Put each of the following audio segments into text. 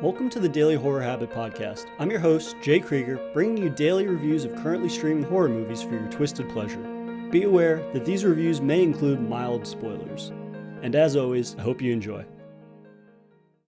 Welcome to the Daily Horror Habit Podcast. I'm your host, Jay Krieger, bringing you daily reviews of currently streaming horror movies for your twisted pleasure. Be aware that these reviews may include mild spoilers. And as always, I hope you enjoy.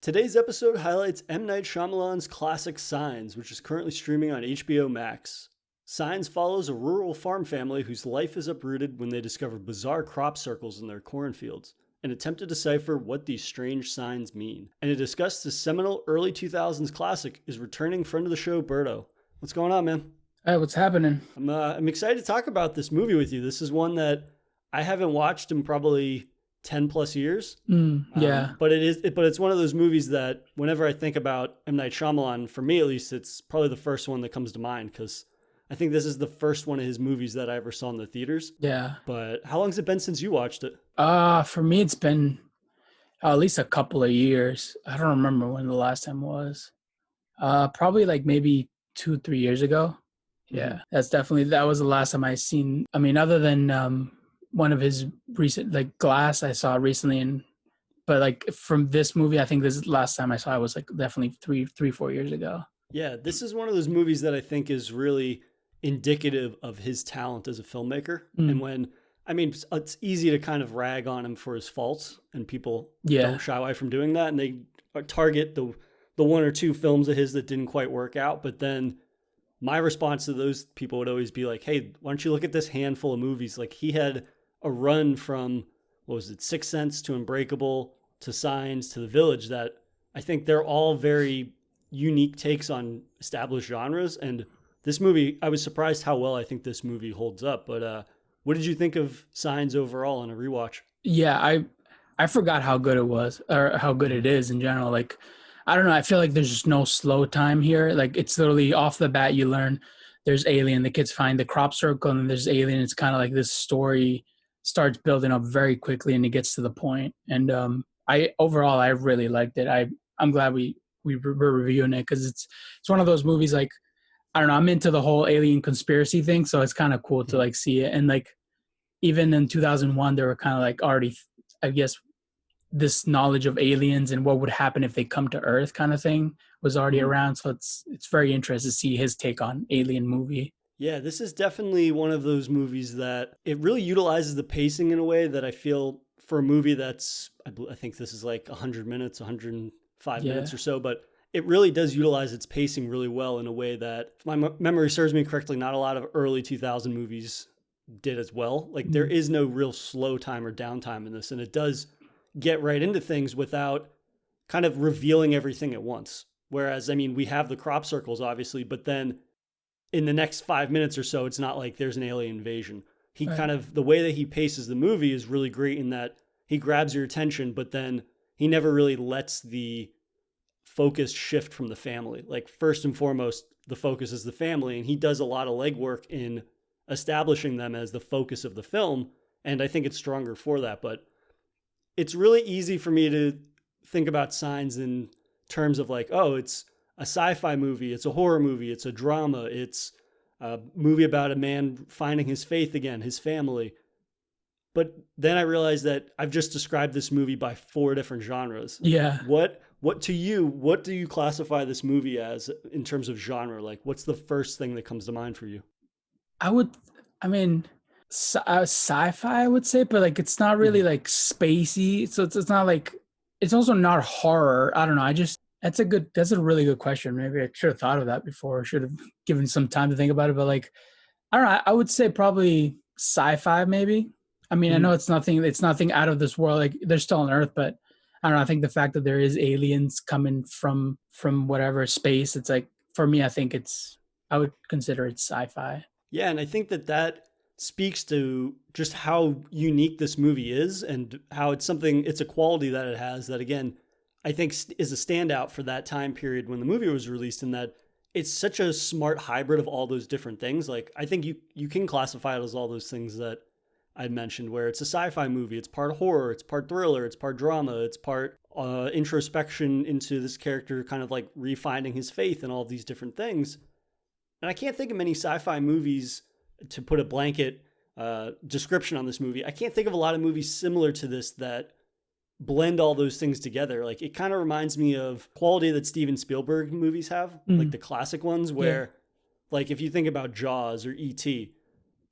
Today's episode highlights M. Night Shyamalan's classic Signs, which is currently streaming on HBO Max. Signs follows a rural farm family whose life is uprooted when they discover bizarre crop circles in their cornfields and attempt to decipher what these strange signs mean. And to discuss this seminal early 2000s classic is returning friend of the show, Berto. What's going on, man? Hey, what's happening? I'm excited to talk about this movie with you. This is one that I haven't watched in probably 10 plus years. Yeah. But it's one of those movies that whenever I think about M. Night Shyamalan, for me at least, it's probably the first one that comes to mind because I think this is the first one of his movies that I ever saw in the theaters. Yeah. But how long has it been since you watched it? For me, it's been at least a couple of years. I don't remember when the last time was. Probably like maybe 2-3 years ago. Yeah, that was the last time I seen. I mean, other than one of his recent, like Glass, I saw recently, but like from this movie, I think this is the last time I saw it was like definitely 3-4 years ago. Yeah, this is one of those movies that I think is really indicative of his talent as a filmmaker. And it's easy to kind of rag on him for his faults, and people don't shy away from doing that, and they target the one or two films of his that didn't quite work out. But then my response to those people would always be like, hey, why don't you look at this handful of movies? Like, he had a run from, what was it, Sixth Sense to Unbreakable to Signs to The Village that I think they're all very unique takes on established genres. And this movie, I was surprised how well I think this movie holds up. But what did you think of Signs overall on a rewatch? Yeah, I forgot how good it was, or how good it is in general. Like, I don't know, I feel like there's just no slow time here. Like, it's literally off the bat, you learn there's alien, the kids find the crop circle, and then there's alien. It's kind of like this story starts building up very quickly, and it gets to the point. And I really liked it. I'm glad we're reviewing it, because it's one of those movies, like, I don't know, I'm into the whole alien conspiracy thing, so it's kind of cool to like see it. And like, even in 2001, there were kind of like already, I guess, this knowledge of aliens and what would happen if they come to Earth kind of thing was already around. So it's very interesting to see his take on alien movie. Yeah, this is definitely one of those movies that it really utilizes the pacing in a way that I feel for a movie that's, I think this is like 100 minutes, 105 minutes or so, but it really does utilize its pacing really well in a way that, if my memory serves me correctly, not a lot of early 2000 movies did as well. Like, there is no real slow time or downtime in this, and it does get right into things without kind of revealing everything at once. Whereas, I mean, we have the crop circles, obviously, but then in the next 5 minutes or so, it's not like there's an alien invasion. He kind of, the way that he paces the movie is really great in that he grabs your attention, but then he never really lets the focus shift from the family. Like, first and foremost, the focus is the family, and he does a lot of legwork in establishing them as the focus of the film, and I think it's stronger for that. But it's really easy for me to think about Signs in terms of like, oh, it's a sci-fi movie, it's a horror movie, it's a drama, it's a movie about a man finding his faith again, his family. But then I realized that I've just described this movie by 4 different genres. Yeah. What to you, what do you classify this movie as in terms of genre? Like, what's the first thing that comes to mind for you? Sci-fi, I would say, but like, it's not really like spacey. So it's not like, it's also not horror. I don't know. That's a really good question. Maybe I should have thought of that before. I should have given some time to think about it. But like, I don't know. I would say probably sci-fi, maybe. I mean, I know it's nothing out of this world. Like, they're still on Earth, but I don't know. I think the fact that there is aliens coming from whatever space, it's like, for me, I would consider it sci-fi. Yeah, and I think that speaks to just how unique this movie is and how it's a quality that it has that, again, I think is a standout for that time period when the movie was released, in that it's such a smart hybrid of all those different things. Like, I think you can classify it as all those things that I'd mentioned, where it's a sci-fi movie, it's part horror, it's part thriller, it's part drama, it's part introspection into this character kind of like refinding his faith and all of these different things. And I can't think of many sci-fi movies, to put a blanket description on this movie. I can't think of a lot of movies similar to this that blend all those things together. Like it kind of reminds me of quality that Steven Spielberg movies have, like the classic ones where like if you think about Jaws or E.T.,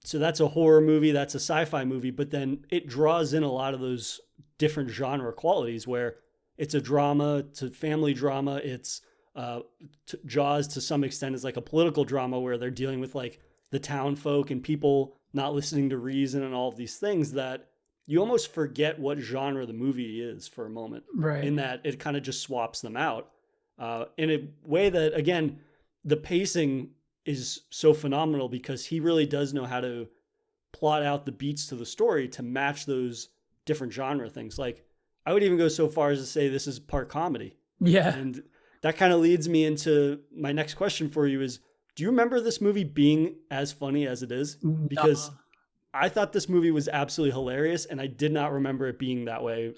so that's a horror movie, that's a sci-fi movie, but then it draws in a lot of those different genre qualities where it's a drama to family drama. It's Jaws to some extent is like a political drama where they're dealing with like the town folk and people not listening to reason and all of these things that you almost forget what genre the movie is for a moment. Right. In that it kind of just swaps them out in a way that, again, the pacing is so phenomenal because he really does know how to plot out the beats to the story to match those different genre things. Like I would even go so far as to say this is part comedy. Yeah. And that kind of leads me into my next question for you is, do you remember this movie being as funny as it is? Because I thought this movie was absolutely hilarious and I did not remember it being that way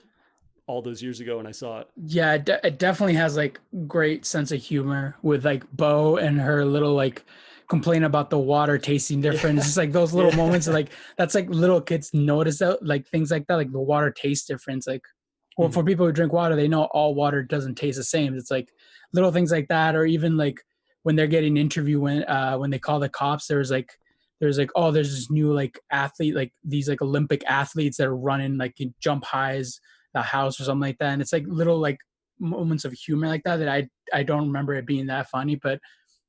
all those years ago when I saw it. Yeah, it definitely has like great sense of humor with like Bo and her little like complain about the water tasting different. It's just like those little moments of, like that's like little kids notice that like things like that, like the water taste difference. Like, well, for people who drink water, they know all water doesn't taste the same. It's like little things like that, or even like when they're getting interviewed when they call the cops, there's like oh, there's this new like athlete, like these like Olympic athletes that are running like in jump highs the house or something like that, and it's like little like moments of humor like that I don't remember it being that funny, but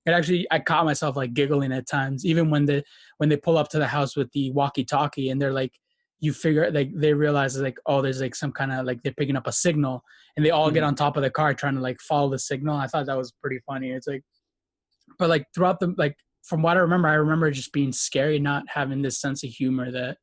it actually I caught myself like giggling at times, even when they pull up to the house with the walkie-talkie and they're like, you figure like they realize like, oh, there's like some kind of like they're picking up a signal and they all get on top of the car trying to like follow the signal. I thought that was pretty funny. It's like, but like throughout the like from what I remember it just being scary, not having this sense of humor that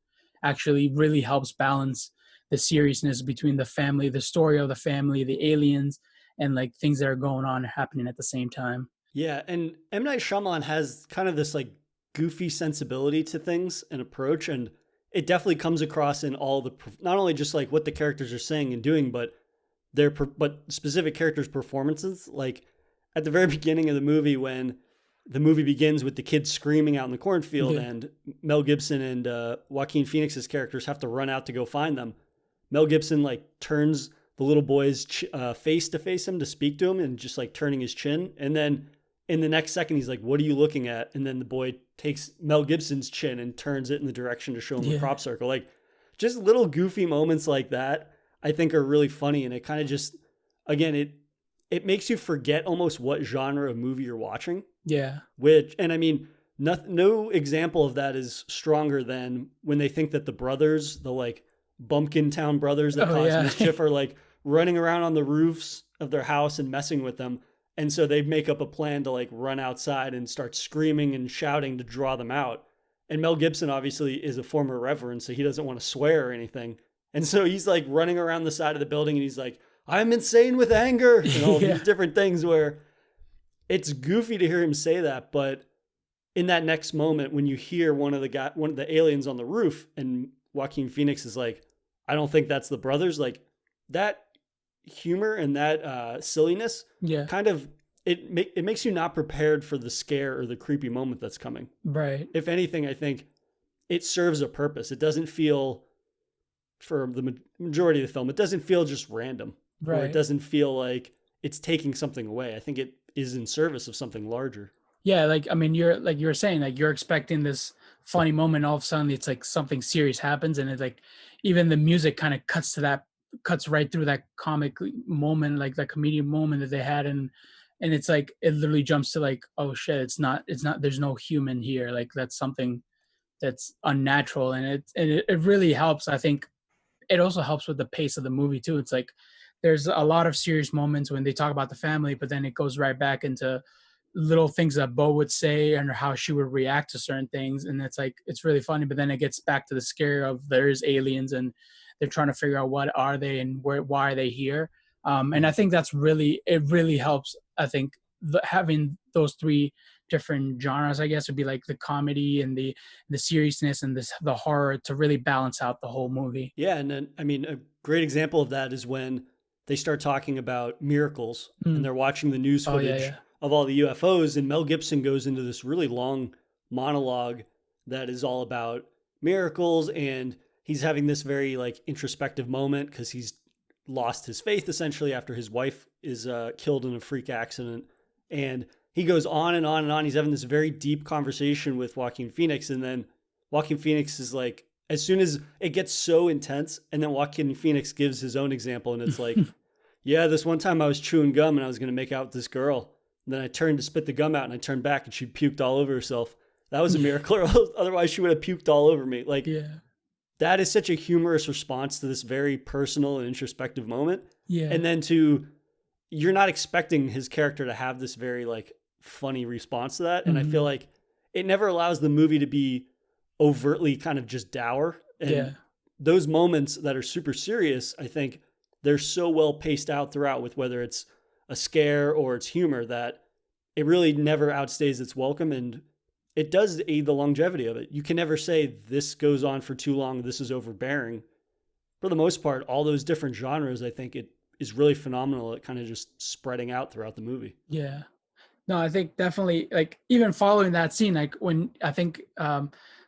actually really helps balance the seriousness between the family, the story of the family, the aliens, and like things that are going on happening at the same time. Yeah, and M. Night Shyamalan has kind of this like goofy sensibility to things and approach, and it definitely comes across in all the not only just like what the characters are saying and doing, but but specific characters' performances. Like at the very beginning of the movie, when the movie begins with the kids screaming out in the cornfield, and Mel Gibson and Joaquin Phoenix's characters have to run out to go find them. Mel Gibson like turns the little boy's face to face him to speak to him and just like turning his chin. And then in the next second, he's like, what are you looking at? And then the boy takes Mel Gibson's chin and turns it in the direction to show him the crop circle. Like just little goofy moments like that, I think are really funny. And it kind of just, again, it makes you forget almost what genre of movie you're watching. Yeah. And I mean, no example of that is stronger than when they think that the brothers, the like Bumpkin Town brothers that cause mischief are like running around on the roofs of their house and messing with them. And so they make up a plan to like run outside and start screaming and shouting to draw them out. And Mel Gibson obviously is a former reverend, so he doesn't want to swear or anything. And so he's like running around the side of the building and he's like, I'm insane with anger and all these different things where it's goofy to hear him say that. But in that next moment, when you hear one of the aliens on the roof and Joaquin Phoenix is like, I don't think that's the brothers, like that humor and that silliness kind of it makes you not prepared for the scare or the creepy moment that's coming. Right. If anything, I think it serves a purpose. It doesn't feel, for the majority of the film, it doesn't feel just random. Right. Or it doesn't feel like it's taking something away. I think it is in service of something larger. Yeah, like I mean, you're like you were saying, like you're expecting this funny moment, all of a sudden it's like something serious happens, and it's like even the music kind of cuts right through that comic moment, like that comedian moment that they had, and it's like it literally jumps to like, oh shit, it's not there's no human here, like that's something that's unnatural, and it really helps. I think it also helps with the pace of the movie too. It's like there's a lot of serious moments when they talk about the family, but then it goes right back into little things that Bo would say and how she would react to certain things. And it's like, it's really funny, but then it gets back to the scare of there's aliens and they're trying to figure out what are they and why are they here. And I think it really helps. I think having those three different genres, I guess, would be like the comedy and the seriousness and the horror to really balance out the whole movie. Yeah. And then, I mean, a great example of that is when they start talking about miracles and they're watching the news footage of all the UFOs, and Mel Gibson goes into this really long monologue that is all about miracles, and he's having this very like introspective moment because he's lost his faith essentially after his wife is killed in a freak accident. And he goes on and on and on. He's having this very deep conversation with Joaquin Phoenix. And then Joaquin Phoenix is like, as soon as it gets so intense, and then Joaquin Phoenix gives his own example. And it's like, yeah, this one time I was chewing gum and I was going to make out with this girl. And then I turned to spit the gum out and I turned back and she puked all over herself. That was a miracle. Otherwise she would have puked all over me. Like, that is such a humorous response to this very personal and introspective moment. Yeah. And then you're not expecting his character to have this very like funny response to that. And I feel like it never allows the movie to be overtly kind of just dour. And those moments that are super serious, I think they're so well paced out throughout, with whether it's a scare or it's humor, that it really never outstays its welcome. And it does aid the longevity of it. You can never say this goes on for too long, this is overbearing. For the most part, all those different genres, I think it is really phenomenal at kind of just spreading out throughout the movie. Yeah. No, I think definitely, like, even following that scene, like when I think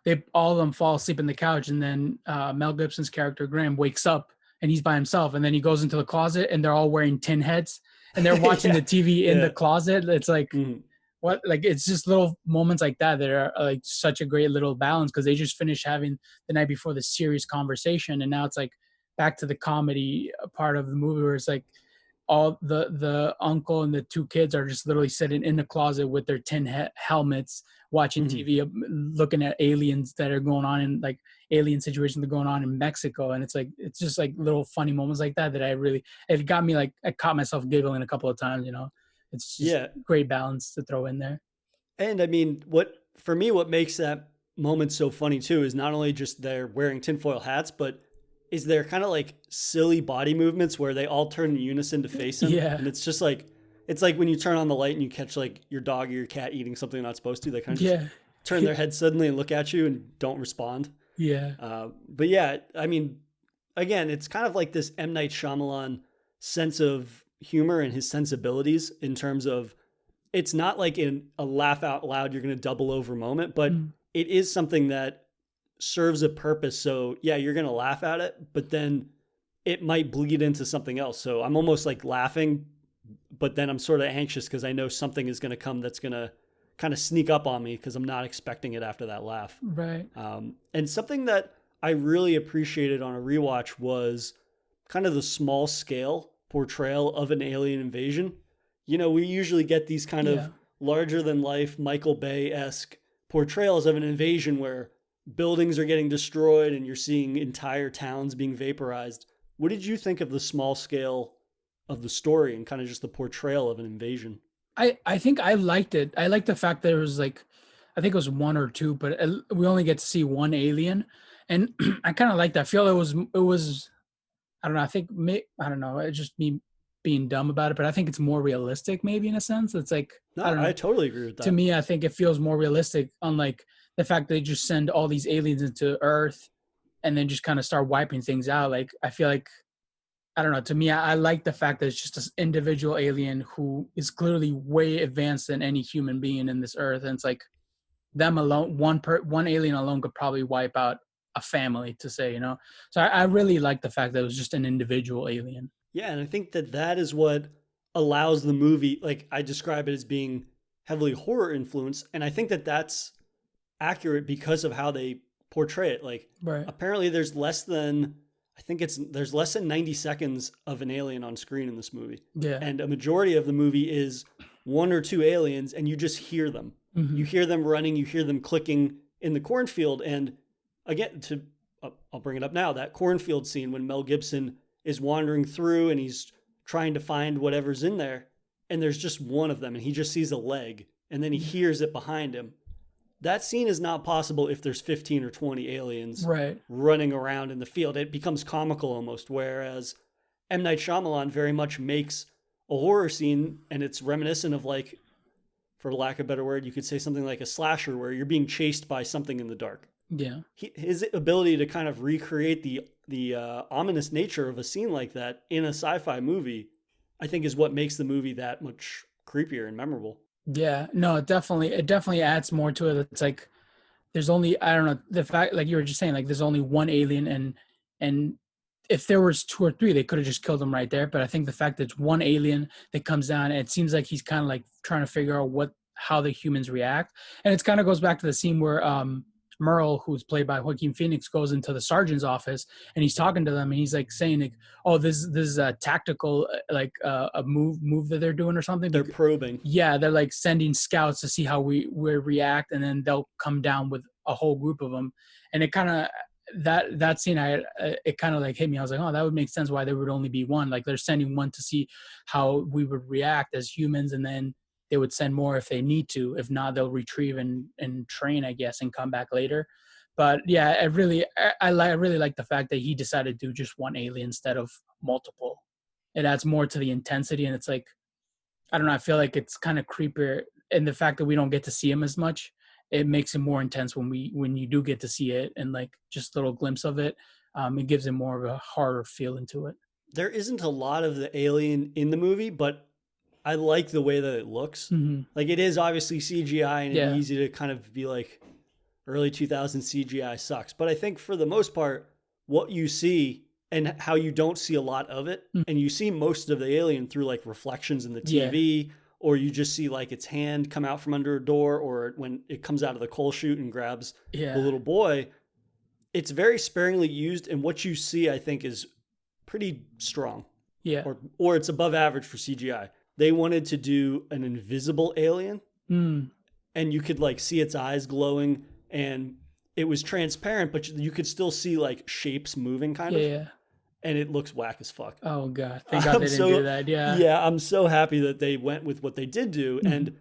they all of them fall asleep in the couch, and then Mel Gibson's character Graham wakes up and he's by himself, and then he goes into the closet and they're all wearing tin heads and they're watching the TV in the closet. It's like, what, like, it's just little moments like that are like such a great little balance, because they just finished having the night before the serious conversation, and now it's like back to the comedy part of the movie, where it's like all the uncle and the two kids are just literally sitting in the closet with their tin helmets, watching TV, looking at aliens that are going on, in like alien situations that are going on in Mexico. And it's like, it's just like little funny moments like that it got me, like, I caught myself giggling a couple of times, you know. It's just great balance to throw in there. And I mean, what makes that moment so funny too is not only just they're wearing tinfoil hats, but is there kind of like silly body movements where they all turn in unison to face him. Yeah. And it's just like, it's like when you turn on the light and you catch like your dog or your cat eating something they're not supposed to, they kind of just turn their head suddenly and look at you and don't respond. Yeah. But yeah, I mean, again, it's kind of like this M. Night Shyamalan sense of humor and his sensibilities, in terms of, it's not like in a laugh out loud, you're going to double over moment, but it is something that serves a purpose. So yeah, you're going to laugh at it, but then it might bleed into something else. So I'm almost like laughing, but then I'm sort of anxious because I know something is going to come that's going to kind of sneak up on me because I'm not expecting it after that laugh. Right. And something that I really appreciated on a rewatch was kind of the small scale portrayal of an alien invasion. You know, we usually get these kind of larger than life Michael Bay-esque portrayals of an invasion where buildings are getting destroyed and you're seeing entire towns being vaporized. What did you think of the small scale of the story and kind of just the portrayal of an invasion? I think I liked it. I liked the fact that it was like, I think it was one or two, but we only get to see one alien. And I kind of liked that. I feel it was, I don't know. I think, I don't know. It's just me being dumb about it, but I think it's more realistic, maybe, in a sense. It's like, no, I don't know. I totally agree with that. To me, I think it feels more realistic, unlike the fact they just send all these aliens into Earth and then just kind of start wiping things out. Like, I feel like, I don't know. To me, I like the fact that it's just an individual alien who is clearly way advanced than any human being in this Earth. And it's like, them alone, one alien alone could probably wipe out a family, to say, you know. So I really like the fact that it was just an individual alien. Yeah, and I think that is what allows the movie, like I describe it as being heavily horror influenced, and I think that that's accurate because of how they portray it. Like, apparently there's less than 90 seconds of an alien on screen in this movie. Yeah. And a majority of the movie is one or two aliens, and you just hear them. You hear them running, you hear them clicking in the cornfield. And again, I'll bring it up now, that cornfield scene when Mel Gibson is wandering through and he's trying to find whatever's in there, and there's just one of them and he just sees a leg and then he hears it behind him. That scene is not possible if there's 15 or 20 aliens running around in the field. It becomes comical almost, whereas M. Night Shyamalan very much makes a horror scene, and it's reminiscent of, like, for lack of a better word, you could say something like a slasher where you're being chased by something in the dark. Yeah. His ability to kind of recreate the ominous nature of a scene like that in a sci-fi movie, I think, is what makes the movie that much creepier and memorable. Yeah, no, it definitely adds more to it. It's like, there's only, I don't know, the fact, like you were just saying, like there's only one alien, and if there was two or three, they could have just killed them right there. But I think the fact that it's one alien that comes down, and it seems like he's kind of like trying to figure out how the humans react. And it kind of goes back to the scene where Merle, who's played by Joaquin Phoenix, goes into the sergeant's office and he's talking to them and he's like saying like, "Oh, this is a tactical a move that they're doing or something." They're probing. Yeah, they're like sending scouts to see how we react, and then they'll come down with a whole group of them. And it kind of that scene, it kind of like hit me. I was like, oh, that would make sense why there would only be one. Like they're sending one to see how we would react as humans, and then they would send more if they need to. If not, they'll retrieve and train, I guess, and come back later. But yeah, I really like the fact that he decided to do just one alien instead of multiple. It adds more to the intensity, and it's like, I don't know, I feel like it's kind of creepier, and the fact that we don't get to see him as much, it makes it more intense when you do get to see it, and like just a little glimpse of it. It gives it more of a horror feeling to it. There isn't a lot of the alien in the movie, but I like the way that it looks. Mm-hmm. Like it is obviously CGI, and Yeah. it's easy to kind of be like, early 2000s CGI sucks. But I think for the most part, what you see and how you don't see a lot of it, and you see most of the alien through like reflections in the TV, or you just see like its hand come out from under a door, or when it comes out of the coal chute and grabs the little boy. It's very sparingly used, and what you see, I think, is pretty strong. Yeah. Or it's above average for CGI. They wanted to do an invisible alien, and you could like see its eyes glowing, and it was transparent, but you could still see like shapes moving kind of. Yeah. And it looks whack as fuck. Oh God. Thank God they didn't do that. Yeah. Yeah, I'm so happy that they went with what they did do. And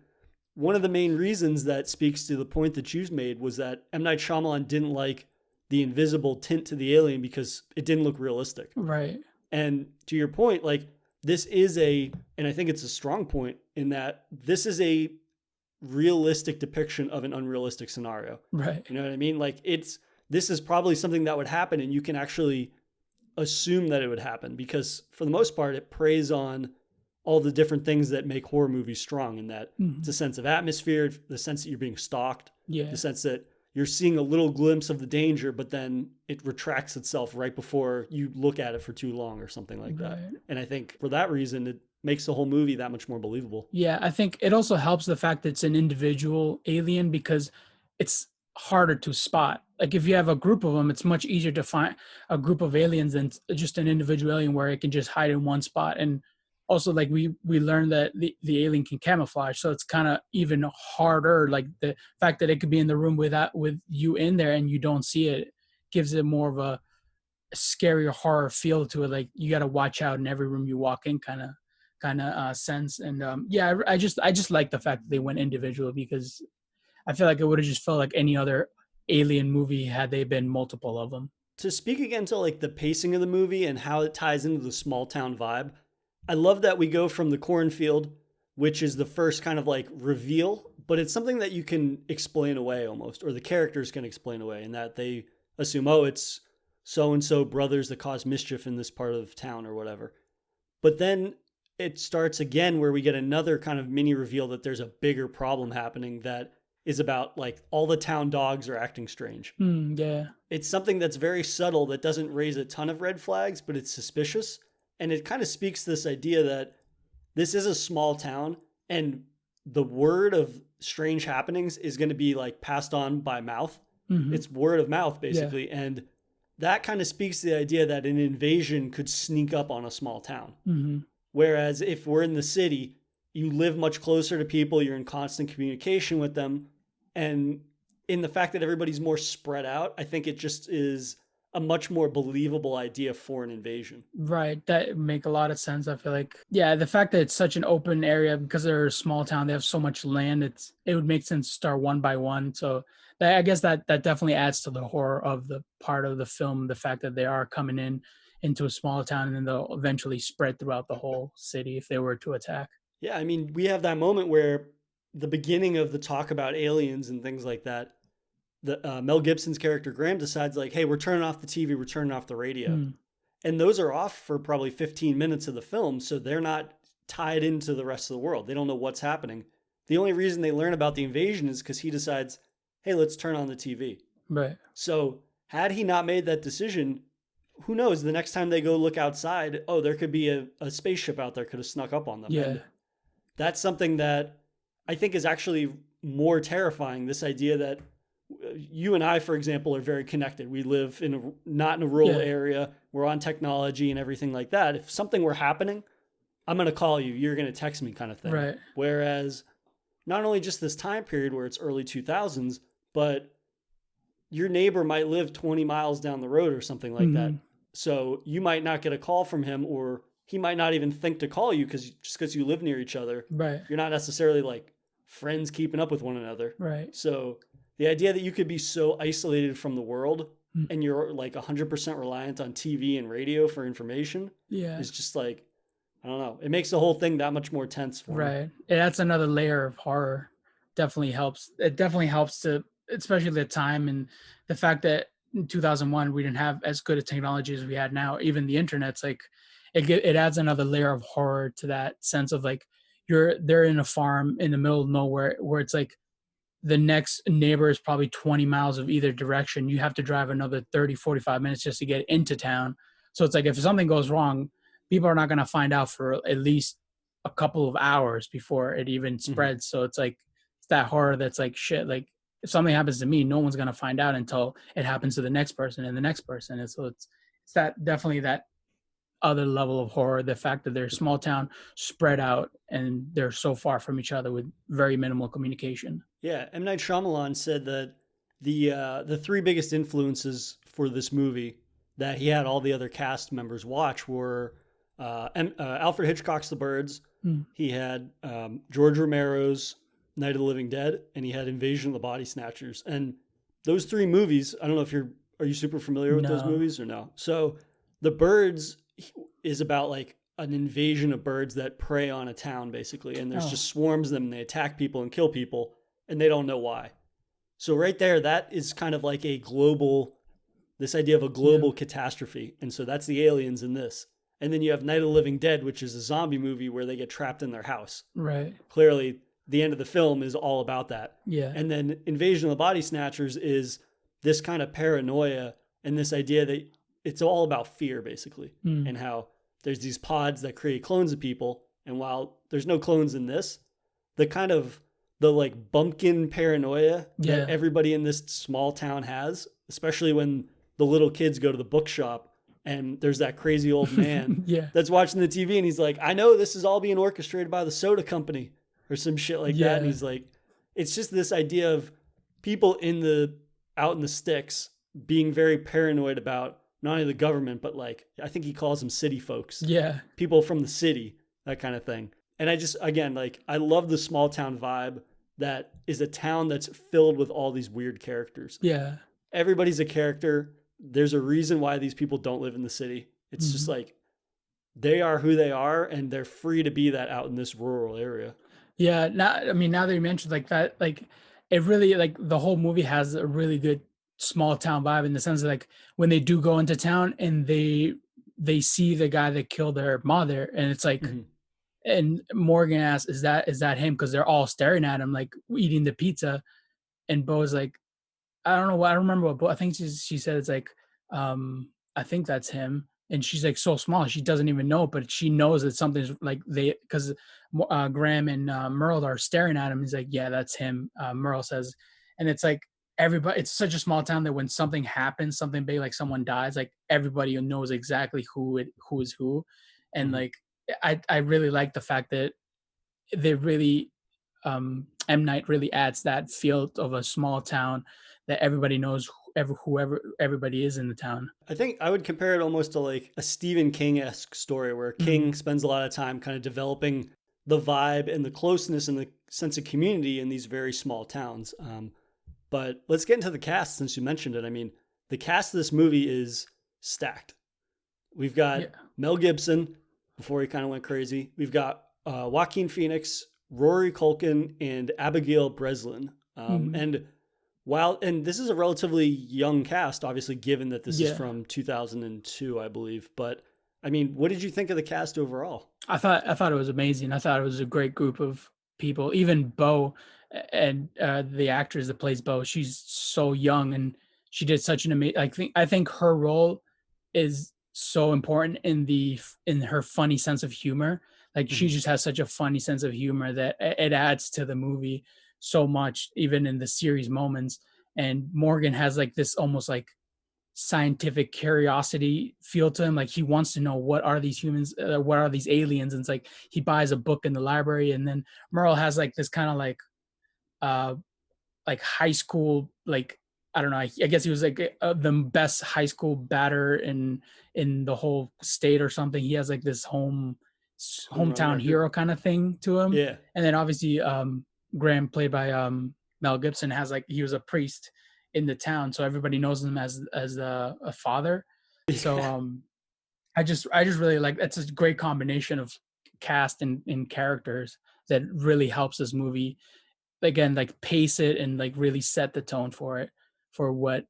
one of the main reasons that speaks to the point that you made was that M. Night Shyamalan didn't like the invisible tint to the alien because it didn't look realistic. Right. And to your point, like this is and I think it's a strong point in that this is a realistic depiction of an unrealistic scenario. Right. You know what I mean? Like this is probably something that would happen, and you can actually assume that it would happen because for the most part, it preys on all the different things that make horror movies strong, in that it's a sense of atmosphere, the sense that you're being stalked, the sense that you're seeing a little glimpse of the danger, but then it retracts itself right before you look at it for too long or something like that. And I think for that reason, it makes the whole movie that much more believable. Yeah, I think it also helps the fact that it's an individual alien because it's harder to spot. Like if you have a group of them, it's much easier to find a group of aliens than just an individual alien where it can just hide in one spot. And also like we learned that the alien can camouflage, so it's kind of even harder. Like the fact that it could be in the room with you in there and you don't see it gives it more of a scarier horror feel to it. Like you got to watch out in every room you walk in kind of sense. And I just like the fact that they went individual because I feel like it would have just felt like any other alien movie had they been multiple of them. To speak again to like the pacing of the movie and how it ties into the small town vibe, I love that we go from the cornfield, which is the first kind of like reveal, but it's something that you can explain away almost, or the characters can explain away, in that they assume, oh, it's so-and-so brothers that cause mischief in this part of town or whatever. But then it starts again where we get another kind of mini reveal that there's a bigger problem happening that is about like all the town dogs are acting strange. Yeah. It's something that's very subtle that doesn't raise a ton of red flags, but it's suspicious. And it kind of speaks to this idea that this is a small town and the word of strange happenings is going to be like passed on by mouth. It's word of mouth basically. Yeah. And that kind of speaks to the idea that an invasion could sneak up on a small town. Whereas if we're in the city, you live much closer to people, you're in constant communication with them. And in the fact that everybody's more spread out, I think it just is a much more believable idea for an invasion. Right. That make a lot of sense. I feel like, yeah, the fact that it's such an open area because they're a small town, they have so much land. It would make sense to start one by one. So I guess that definitely adds to the horror of the part of the film. The fact that they are coming into a small town and then they'll eventually spread throughout the whole city if they were to attack. Yeah. I mean, we have that moment where the beginning of the talk about aliens and things like that, Mel Gibson's character Graham decides like, hey, we're turning off the TV, we're turning off the radio. And those are off for probably 15 minutes of the film. So they're not tied into the rest of the world. They don't know what's happening. The only reason they learn about the invasion is because he decides, hey, let's turn on the TV. Right. So had he not made that decision, who knows? The next time they go look outside, oh, there could be a spaceship out there could have snuck up on them. Yeah. And that's something that I think is actually more terrifying. This idea that you and I, for example, are very connected. We live not in a rural area. We're on technology and everything like that. If something were happening, I'm going to call you. You're going to text me, kind of thing. Right. Whereas not only just this time period where it's early 2000s, but your neighbor might live 20 miles down the road or something like that. So you might not get a call from him, or he might not even think to call you because you live near each other. Right. You're not necessarily like friends keeping up with one another. Right. So the idea that you could be so isolated from the world and you're like 100% reliant on TV and radio for information is just like, I don't know. It makes the whole thing that much more tense for me. Right. And that's another layer of horror. Definitely helps. It definitely helps to, especially the time and the fact that in 2001 we didn't have as good a technology as we had now. Even the internet's like, it adds another layer of horror to that sense of like they're in a farm in the middle of nowhere where it's like the next neighbor is probably 20 miles of either direction. You have to drive another 30, 45 minutes just to get into town. So it's like if something goes wrong, people are not going to find out for at least a couple of hours before it even spreads. So it's like, it's that horror that's like, shit, like if something happens to me, no one's going to find out until it happens to the next person and the next person. And so it's that definitely that other level of horror, the fact that they're small town, spread out, and they're so far from each other with very minimal communication. Yeah, M. Night Shyamalan said that the three biggest influences for this movie that he had all the other cast members watch were Alfred Hitchcock's The Birds. He had George Romero's Night of the Living Dead, and he had Invasion of the Body Snatchers. And those three movies, I don't know if are you super familiar with those movies or no? So The Birds is about like an invasion of birds that prey on a town basically, and there's just swarms of them and they attack people and kill people and they don't know why. So right there, that is kind of like this idea of a global catastrophe. And so that's the aliens in this. And then you have Night of the Living Dead, which is a zombie movie where they get trapped in their house. Right. Clearly the end of the film is all about that. Yeah. And then Invasion of the Body Snatchers is this kind of paranoia and this idea that it's all about fear basically, and how there's these pods that create clones of people. And while there's no clones in this, the like bumpkin paranoia that everybody in this small town has, especially when the little kids go to the bookshop and there's that crazy old man that's watching the TV and he's like, I know this is all being orchestrated by the soda company or some shit like that. And he's like, it's just this idea of people out in the sticks being very paranoid about not only the government, but like, I think he calls them city folks. Yeah. People from the city, that kind of thing. And I just, again, like, I love the small town vibe that is a town that's filled with all these weird characters. Yeah. Everybody's a character. There's a reason why these people don't live in the city. It's just like, they are who they are and they're free to be that out in this rural area. Yeah. Now that you mentioned like that, like it really, like the whole movie has a really good small town vibe in the sense of like when they do go into town and they see the guy that killed their mother and it's like and Morgan asks, is that him? Because they're all staring at him like eating the pizza, and Bo's like, I don't remember what Bo, I think she said it's like I think that's him, and she's like so small she doesn't even know, but she knows that something's like because Graham and Merle are staring at him. He's like, yeah, that's him. Merle says, and it's like everybody, it's such a small town that when something happens, something big, like someone dies, like everybody knows exactly who is who. And like, I really like the fact that they really, M. Night really adds that feel of a small town that everybody knows whoever everybody is in the town. I think I would compare it almost to like a Stephen King-esque story where King spends a lot of time kind of developing the vibe and the closeness and the sense of community in these very small towns. But let's get into the cast since you mentioned it. I mean, the cast of this movie is stacked. We've got Mel Gibson before he kind of went crazy. We've got Joaquin Phoenix, Rory Culkin, and Abigail Breslin. And this is a relatively young cast, obviously, given that this is from 2002, I believe. But I mean, what did you think of the cast overall? I thought it was amazing. I thought it was a great group of people. Even Bo and the actress that plays Bo, she's so young and she did such an amazing. I think her role is so important in her funny sense of humor. Like she Mhm. just has such a funny sense of humor that it adds to the movie so much, even in the series moments. And Morgan has like this almost like scientific curiosity feel to him. Like he wants to know what are these humans, what are these aliens, and it's like he buys a book in the library, and then Merle has like this kind of uh like high school like I don't know. I guess he was like the best high school batter in the whole state or something. He has like this Home run hometown record. hero kind of thing to him. Yeah. And then obviously Graham, played by Mel Gibson, has like he was a priest in the town, so everybody knows him as a father. So Yeah. I just really like that's a great combination of cast and characters that really helps this movie again like pace it and like really set the tone for it for what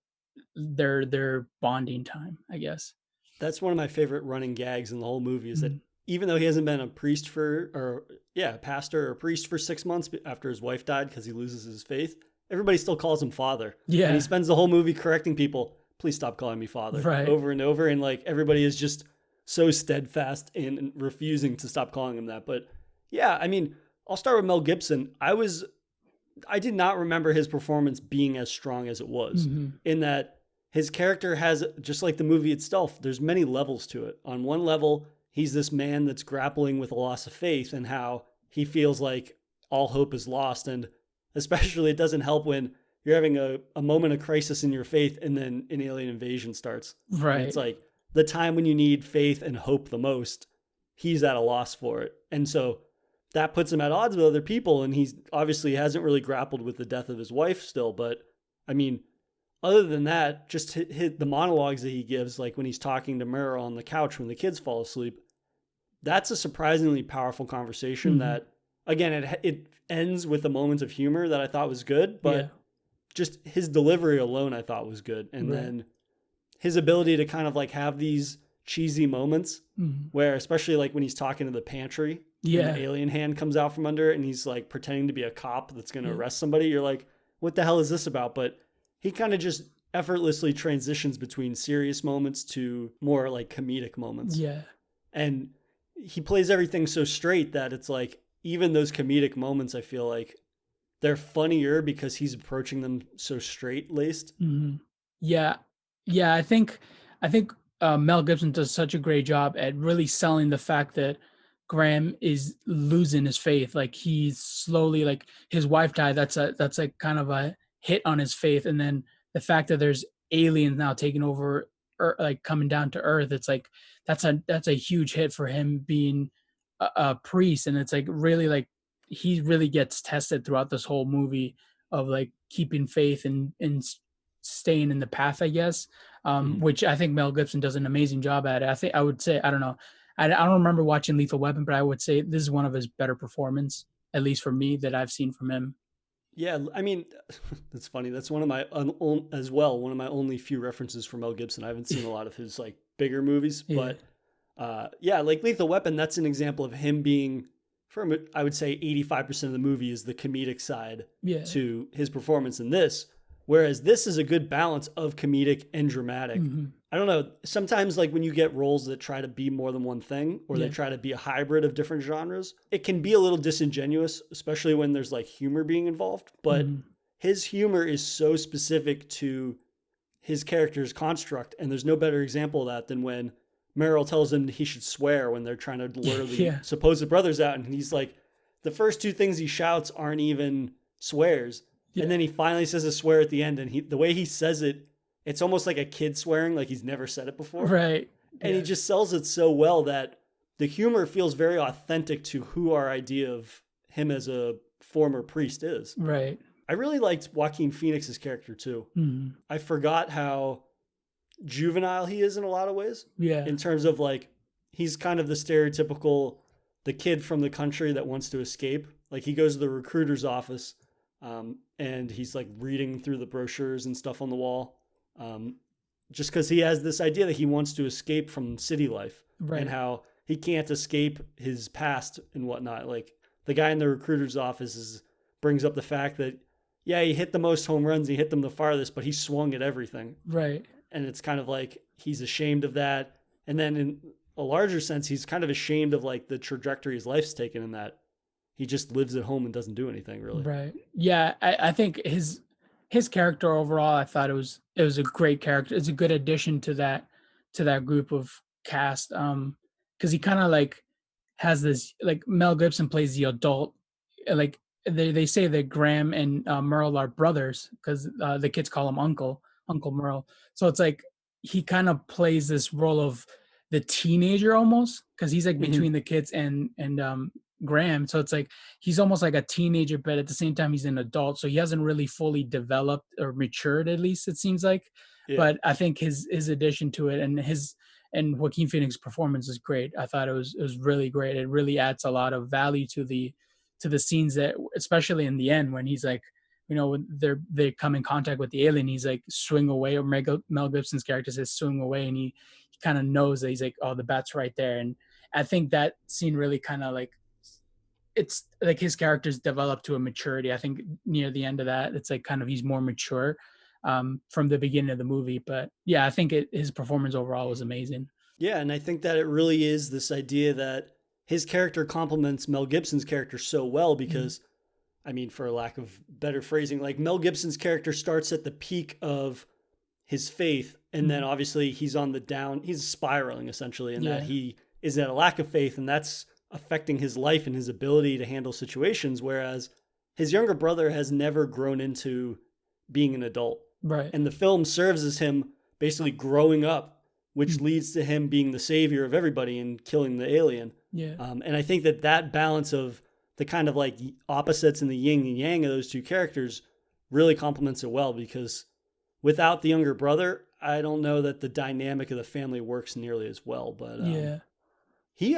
their bonding time, I guess. That's one of my favorite running gags in the whole movie is that Mm. even though he hasn't been a priest for, or yeah, a pastor or a priest for 6 months after his wife died because he loses his faith, everybody still calls him father. And he Yeah, spends the whole movie correcting people, please stop calling me father, right. over and over. And like everybody is just so steadfast in refusing to stop calling him that. But yeah, I mean, I'll start with Mel Gibson. I did not remember his performance being as strong as it was, Hmm. in that his character has, just like the movie itself, there's many levels to it. On one level, he's this man that's grappling with a loss of faith and how he feels like all hope is lost. And especially, it doesn't help when you're having a moment of crisis in your faith and then an alien invasion starts. And it's Right. like the time when you need faith and hope the most, he's at a loss for it. And so that puts him at odds with other people. And he's obviously hasn't really grappled with the death of his wife still. But I mean, other than that, just hit the monologues that he gives, like when he's talking to Mira on the couch when the kids fall asleep, that's a surprisingly powerful conversation Hmm. that, again, it ends with the moments of humor that I thought was good, Yeah. but just his delivery alone I thought was good. And Right. then his ability to kind of like have these cheesy moments Hmm. where, especially like when he's talking to the pantry and the Yeah. alien hand comes out from under it and he's like pretending to be a cop that's going to Yeah. arrest somebody, you're like, what the hell is this about? But he kind of just effortlessly transitions between serious moments to more like comedic moments. Yeah. And he plays everything so straight that it's like, even those comedic moments, I feel like they're funnier because he's approaching them so straight laced. Hmm. Yeah. Yeah. I think Mel Gibson does such a great job at really selling the fact that Graham is losing his faith. Like he's slowly like his wife died. That's like kind of a hit on his faith. And then the fact that there's aliens now taking over like coming down to Earth, it's like that's a huge hit for him being a priest. And it's like really like he really gets tested throughout this whole movie of like keeping faith and staying in the path, I guess. Mhm. Which I think Mel Gibson does an amazing job at. I think I would say I don't know. I don't remember watching Lethal Weapon, but I would say this is one of his better performance, at least for me, that I've seen from him. Yeah, I mean, that's funny. That's one of my as well, one of my only few references for Mel Gibson. I haven't seen a lot of his like bigger movies, Yeah, but yeah, like Lethal Weapon, that's an example of him being, from I would say 85% of the movie is the comedic side yeah, to his performance in this, whereas this is a good balance of comedic and dramatic. hmm, I don't know. Sometimes, like when you get roles that try to be more than one thing, or they yeah, try to be a hybrid of different genres, it can be a little disingenuous, especially when there's like humor being involved. But hmm, his humor is so specific to his character's construct, and there's no better example of that than when Meryl tells him he should swear when they're trying to lure the yeah, supposed brothers out, and he's like, the first two things he shouts aren't even swears, and yeah, then he finally says a swear at the end, and the way he says it, it's almost like a kid swearing, like he's never said it before, right, and he yeah, just sells it so well that the humor feels very authentic to who our idea of him as a former priest is. right, I really liked Joaquin Phoenix's character too. hmm, I forgot how juvenile he is in a lot of ways, yeah, in terms of like he's kind of the stereotypical the kid from the country that wants to escape. Like he goes to the recruiter's office, and he's like reading through the brochures and stuff on the wall, um, just because he has this idea that he wants to escape from city life and right, how he can't escape his past and whatnot. Like the guy in the recruiter's office brings up the fact that, yeah, he hit the most home runs, he hit them the farthest, but he swung at everything. right, and it's kind of like he's ashamed of that. And then in a larger sense, he's kind of ashamed of like the trajectory his life's taken, in that he just lives at home and doesn't do anything really. Right. Yeah, I think his character overall, I thought it was a great character. It's a good addition to that group of cast. Because he kind of like has this, like Mel Gibson plays the adult, like they say that Graham and Merle are brothers because the kids call him Uncle Merle. So it's like he kind of plays this role of the teenager almost, because he's like Mhm. between the kids and Graham. So it's like he's almost like a teenager, but at the same time he's an adult. So he hasn't really fully developed or matured, at least it seems like. Yeah. But I think his addition to it and Joaquin Phoenix's performance is great. I thought it was really great. It really adds a lot of value to the scenes, that especially in the end when he's like, when they come in contact with the alien, he's like swing away, or Mel Gibson's character says swing away, and he kind of knows that he's like, oh, the bat's right there. And I think that scene really kind of like, it's like his character's developed to a maturity. I think near the end of that, it's like kind of he's more mature from the beginning of the movie. But yeah, I think his performance overall was amazing. Yeah, and I think that it really is this idea that his character complements Mel Gibson's character so well Mhm. because, I mean, for lack of better phrasing, like Mel Gibson's character starts at the peak of his faith, and then Mhm. obviously he's on the down, he's spiraling essentially, in that Yeah. he is at a lack of faith, and that's affecting his life and his ability to handle situations. Whereas his younger brother has never grown into being an adult. Right. And the film serves as him basically growing up, which Mhm. leads to him being the savior of everybody and killing the alien. Yeah. And I think that that balance of the kind of like opposites and the yin and yang of those two characters really complements it well, because without the younger brother, I don't know that the dynamic of the family works nearly as well. But Yeah. he,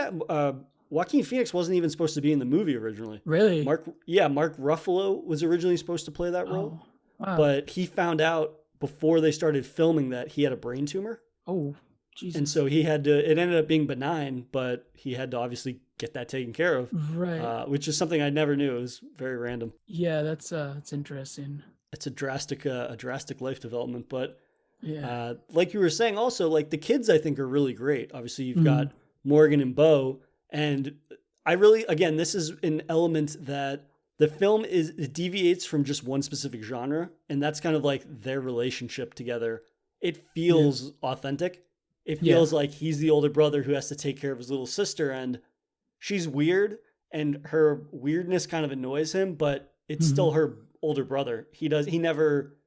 Joaquin Phoenix wasn't even supposed to be in the movie originally. Really? Mark Ruffalo was originally supposed to play that role, Oh. Wow. but he found out before they started filming that he had a brain tumor. Oh, And Jesus. so he had to, it ended up being benign, but he had to obviously get that taken care of, Right. which is something I never knew. It was very random. Yeah, that's interesting. It's a drastic life development. But Yeah. like you were saying, also, like the kids, I think are really great. Obviously, you've Mhm. got Morgan and Bo, and I really, again, this is an element that the film it deviates from just one specific genre, and that's kind of like their relationship together. It Yeah. feels authentic. It Yeah. feels like he's the older brother who has to take care of his little sister, and she's weird, and her weirdness kind of annoys him, but it's still Mhm. her older brother. He never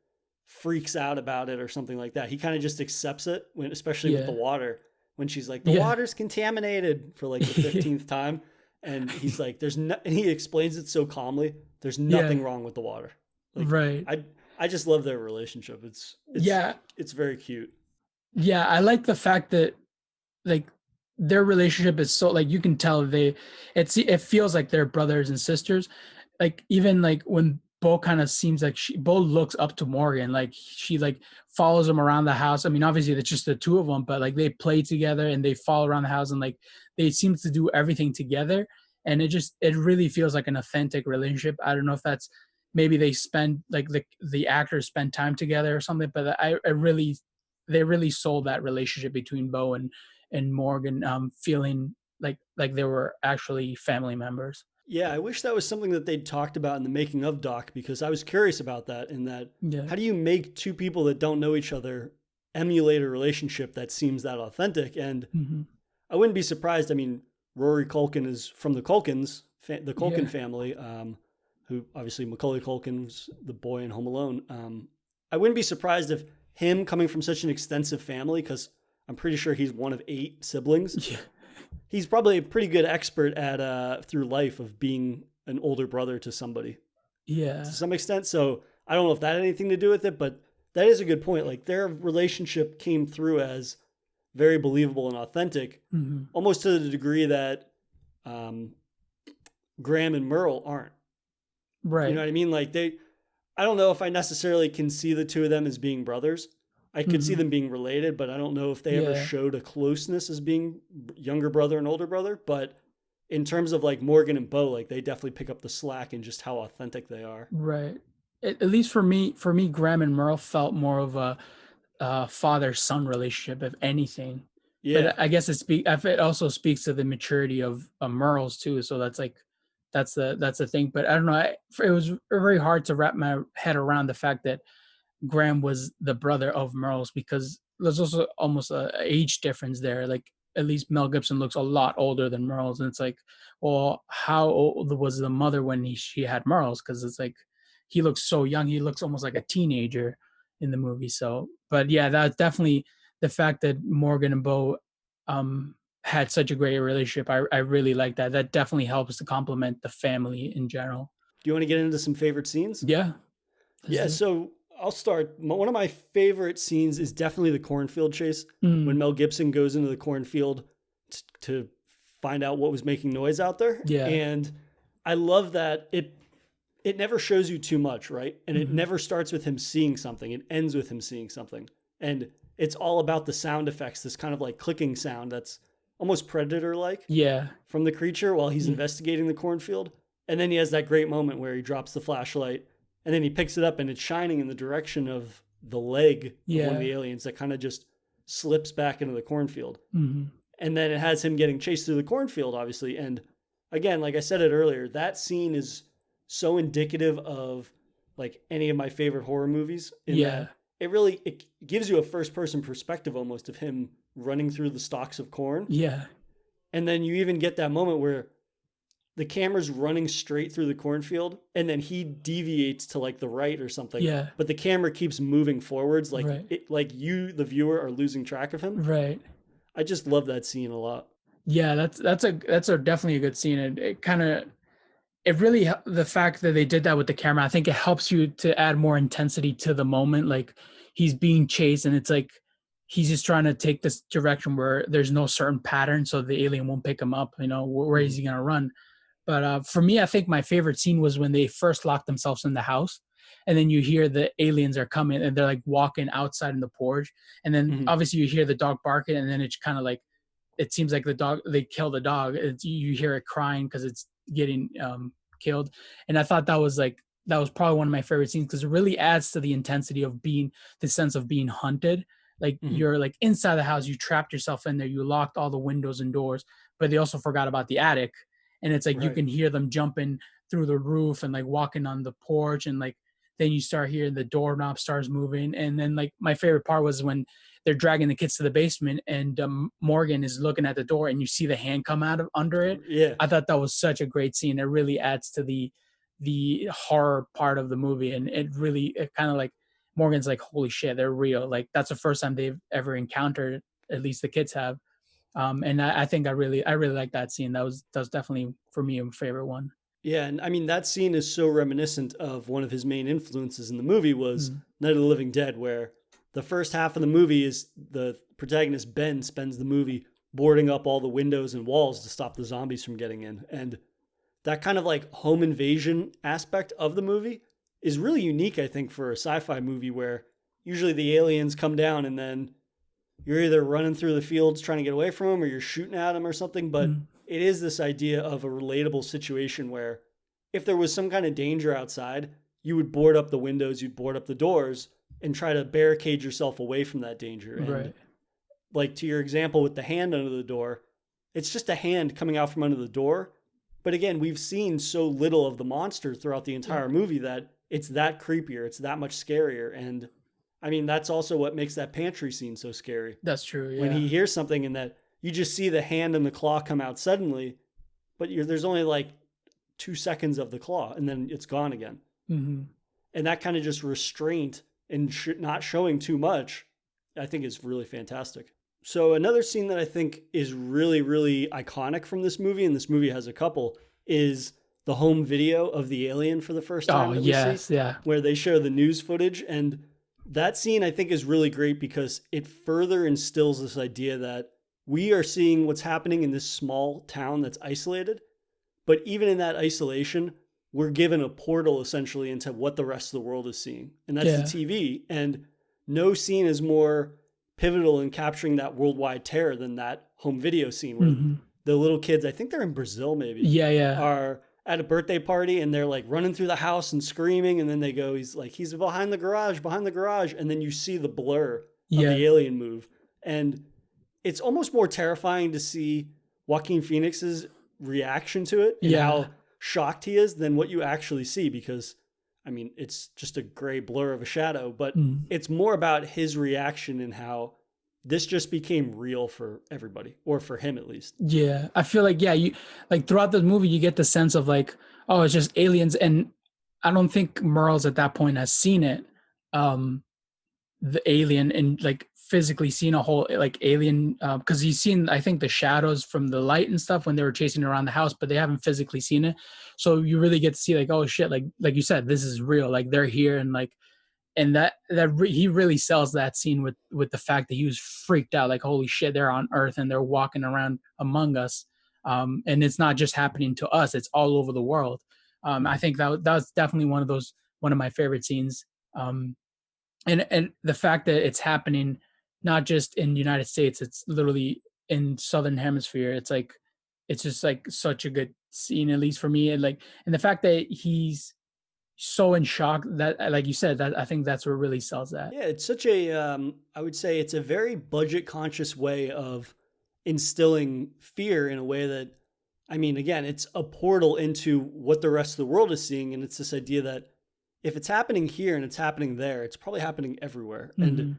freaks out about it or something like that. He kind of just accepts it when, especially with the Yeah. water, when she's like, the Yeah. water's contaminated for like the 15th time. And he's like, there's no, and he explains it so calmly. There's nothing Yeah. wrong with the water. Like, Right. I just love their relationship. Yeah. It's very cute. Yeah, I like the fact that like their relationship is so, like, you can tell it feels like they're brothers and sisters. Like even like when Bo kind of seems like Bo looks up to Morgan, like she like follows him around the house. I mean, obviously it's just the two of them, but like they play together and they follow around the house, and like they seem to do everything together. And it really feels like an authentic relationship. I don't know if that's, maybe they spend like the actors spend time together or something, but I really, they really sold that relationship between Bo and Morgan, feeling like they were actually family members. Yeah, I wish that was something that they'd talked about in the making of doc, because I was curious about that. In that, Yeah. how do you make two people that don't know each other emulate a relationship that seems that authentic? And Hmm. I wouldn't be surprised. I mean, Rory Culkin is from the Culkins, the Culkin Yeah. family, who obviously Macaulay Culkin was the boy in Home Alone. I wouldn't be surprised if him coming from such an extensive family, because I'm pretty sure he's one of 8 siblings. Yeah. He's probably a pretty good expert at through life of being an older brother to somebody Yeah. to some extent. So I don't know if that had anything to do with it, but that is a good point. Like their relationship came through as very believable and authentic, Hmm. almost to the degree that um, Graham and Merle aren't. You know Right. what I mean? Like I don't know if I necessarily can see the two of them as being brothers. I could see Hmm. them being related, but I don't know if they ever Yeah. showed a closeness as being younger brother and older brother. But in terms of like Morgan and Bo, like they definitely pick up the slack in just how authentic they are. Right. At least for me, Graham and Merle felt more of father-son relationship, if anything. Yeah. But I guess it also speaks to the maturity of Merle's too. So that's like that's the thing. But I don't know. It was very hard to wrap my head around the fact that Graham was the brother of Merle's, because there's also almost a age difference there. Like at least Mel Gibson looks a lot older than Merle's, and it's like, well, how old was the mother when she had Merle's? Because it's like he looks so young. He looks almost like a teenager in the movie. So, but yeah, that's definitely the fact that Morgan and Bo had such a great relationship. I really like that. That definitely helps to complement the family in general. Do you want to get into some favorite scenes? Yeah. Yeah, so I'll start. One of my favorite scenes is definitely the cornfield chase, when Mel Gibson goes into the cornfield to find out what was making noise out there. Yeah. And I love that it never shows you too much, right? And it never starts with him seeing something. It ends with him seeing something. And it's all about the sound effects, this kind of like clicking sound that's almost predator-like Yeah. from the creature while he's investigating the cornfield. And then he has that great moment where he drops the flashlight and then he picks it up and it's shining in the direction of the leg of one of the aliens that kind of just slips back into the cornfield. And then it has him getting chased through the cornfield, obviously. And again, like I said it earlier, that scene is so indicative of like any of my favorite horror movies. That it gives you a first person perspective almost of him running through the stalks of corn. Yeah. And then you even get that moment where the camera's running straight through the cornfield and then he deviates to like the right or something. Yeah. But the camera keeps moving forwards like Right. like you, the viewer, are losing track of him. Right. I just love that scene a lot. Yeah, that's a definitely a good scene. It kind of it really the fact that they did that with the camera, I think it helps you to add more intensity to the moment. Like he's being chased and it's like he's just trying to take this direction where there's no certain pattern, so the alien won't pick him up. You know, where is he gonna run? But for me, I think my favorite scene was when they first locked themselves in the house, and then you hear the aliens are coming, and they're like walking outside in the porch, and then obviously you hear the dog barking, and then it's kind of like it seems like the dog they kill the dog. You hear it crying because it's getting killed, and I thought that was probably one of my favorite scenes because it really adds to the intensity of being the sense of being hunted. Like you're like inside the house, you trapped yourself in there, you locked all the windows and doors, but they also forgot about the attic. And it's like you can hear them jumping through the roof and like walking on the porch, and like then you start hearing the doorknob starts moving. And then like my favorite part was when they're dragging the kids to the basement and Morgan is looking at the door and you see the hand come out of under it. Yeah, I thought that was such a great scene. It really adds to the horror part of the movie, and it kind of like Morgan's like, holy shit, they're real. Like that's the first time they've ever encountered, at least the kids have. And I think I really like that scene. That was definitely for me a favorite one. yeah, and I mean that scene is so reminiscent of one of his main influences in the movie was Night of the Living Dead, where the first half of the movie is the protagonist Ben spends the movie boarding up all the windows and walls to stop the zombies from getting in, and that kind of like home invasion aspect of the movie is really unique, I think, for a sci-fi movie where usually the aliens come down and then you're either running through the fields trying to get away from them or you're shooting at them or something. But it is this idea of a relatable situation where if there was some kind of danger outside, you would board up the windows, you'd board up the doors and try to barricade yourself away from that danger. And like to your example with the hand under the door, it's just a hand coming out from under the door. But again, we've seen so little of the monster throughout the entire movie that it's that creepier. It's that much scarier. And I mean, that's also what makes that pantry scene so scary. That's true. Yeah. When he hears something and that you just see the hand and the claw come out suddenly, but there's only like 2 seconds of the claw and then it's gone again. And that kind of just restraint and not showing too much, I think is really fantastic. So another scene that I think is really, really iconic from this movie, and this movie has a couple, is the home video of the alien for the first time. Oh, yes. Yeah. Where they show the news footage. And that scene I think is really great because it further instills this idea that we are seeing what's happening in this small town that's isolated. But even in that isolation, we're given a portal essentially into what the rest of the world is seeing. And that's the TV. And no scene is more pivotal in capturing that worldwide terror than that home video scene where the little kids, I think they're in Brazil maybe, are at a birthday party and they're like running through the house and screaming. And then they go, he's behind the garage. And then you see the blur of Yeah. the alien move. And it's almost more terrifying to see Joaquin Phoenix's reaction to it and Yeah. how shocked he is than what you actually see, because I mean, it's just a gray blur of a shadow, but Mm. it's more about his reaction and how this just became real for everybody, or for him at least. Yeah. I feel like, yeah, you like throughout the movie, you get the sense of like, oh, it's just aliens. And I don't think Merle's at that point has seen it. Um, the alien and like physically seen a whole like alien because he's seen I think the shadows from the light and stuff when they were chasing around the house, but they haven't physically seen it. So you really get to see like, oh shit, like you said, this is real, like they're here. And like and he really sells that scene with the fact that he was freaked out, like holy shit, they're on Earth and they're walking around among us. And it's not just happening to us, it's all over the world. I think that was definitely one of my favorite scenes. Um and the fact that it's happening not just in the United States, it's literally in Southern Hemisphere. It's like it's just like such a good scene, at least for me. And like and the fact that he's so in shock that like you said, that I think that's what really sells that. Yeah, it's such a, I would say it's a very budget conscious way of instilling fear in a way that, I mean, again, it's a portal into what the rest of the world is seeing. And it's this idea that if it's happening here and it's happening there, it's probably happening everywhere. And Hmm.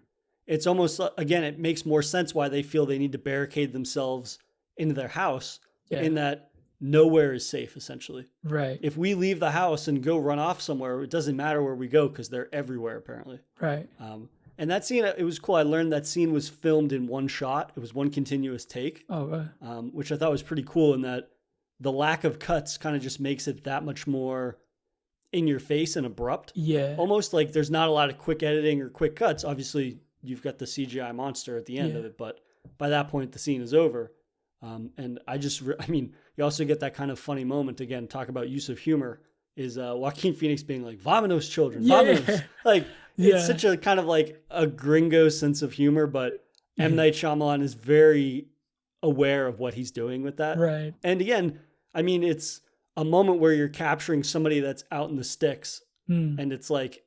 it's almost, again, it makes more sense why they feel they need to barricade themselves into their house, Yeah. in that nowhere is safe, essentially. Right. If we leave the house and go run off somewhere, it doesn't matter where we go because they're everywhere, apparently. Right. And that scene, it was cool. I learned that scene was filmed in one shot. It was one continuous take, Oh, which I thought was pretty cool, in that the lack of cuts kind of just makes it that much more in your face and abrupt. yeah. Almost like there's not a lot of quick editing or quick cuts. Obviously, you've got the CGI monster at the end Yeah. of it, but by that point, the scene is over. And I mean, you also get that kind of funny moment, again, talk about use of humor, is Joaquin Phoenix being like, "Vamonos, children, vamonos." Yeah. Like, Yeah. it's such a kind of like a gringo sense of humor, but M. Yeah. Night Shyamalan is very aware of what he's doing with that. Right. And again, I mean, it's a moment where you're capturing somebody that's out in the sticks, Mm. and it's like,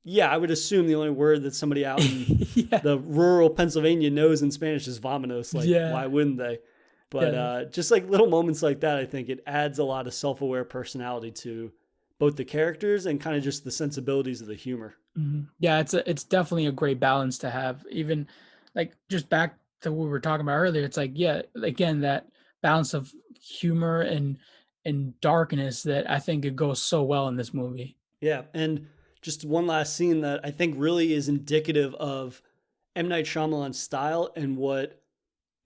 yeah, I would assume the only word that somebody out in Yeah. the rural Pennsylvania knows in Spanish is vamonos. Like, Yeah. why wouldn't they? But Yeah. just like little moments like that, I think it adds a lot of self-aware personality to both the characters and kind of just the sensibilities of the humor. Mhm. Yeah, it's definitely a great balance to have. Even like just back to what we were talking about earlier, it's like yeah, again that balance of humor and darkness that I think it goes so well in this movie. Yeah, and just one last scene that I think really is indicative of M. Night Shyamalan's style, and what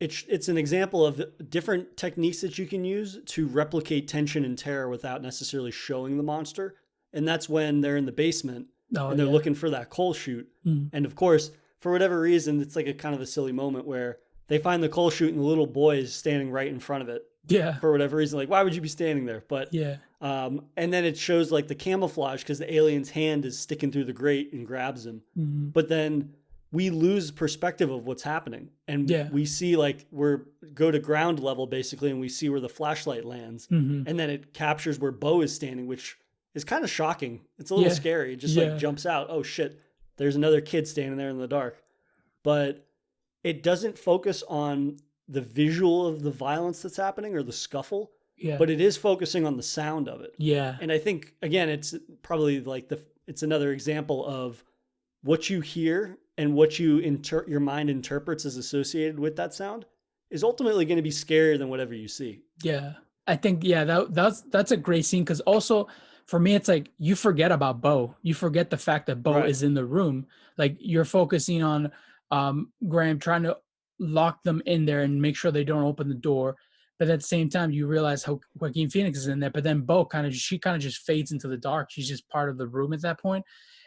it's an example of different techniques that you can use to replicate tension and terror without necessarily showing the monster. And that's when they're in the basement Oh and they're yeah. looking for that coal chute. Mm. And of course, for whatever reason, it's like a kind of a silly moment where they find the coal chute and the little boy is standing right in front of it Yeah. for whatever reason. Like, why would you be standing there? But Yeah. and then it shows like the camouflage because the alien's hand is sticking through the grate and grabs him. Mhm. But then we lose perspective of what's happening, and Yeah. we see like we're go to ground level basically, and we see where the flashlight lands, Mhm. and then it captures where Bo is standing, which is kind of shocking. It's a little Yeah. scary. It just Yeah. like jumps out. Oh shit, there's another kid standing there in the dark. But it doesn't focus on the visual of the violence that's happening or the scuffle, Yeah. but it is focusing on the sound of it. Yeah. And I think again, it's probably like it's another example of what you hear and what your mind interprets as associated with that sound is ultimately going to be scarier than whatever you see. Yeah. I think yeah, that's a great scene because also for me it's like you forget about Bo. You forget the fact that Bo Right. is in the room. Like you're focusing on Graham trying to lock them in there and make sure they don't open the door. But at the same time, you realize how Joaquin Phoenix is in there. But then Bo she kind of just fades into the dark. She's just part of the room at that point.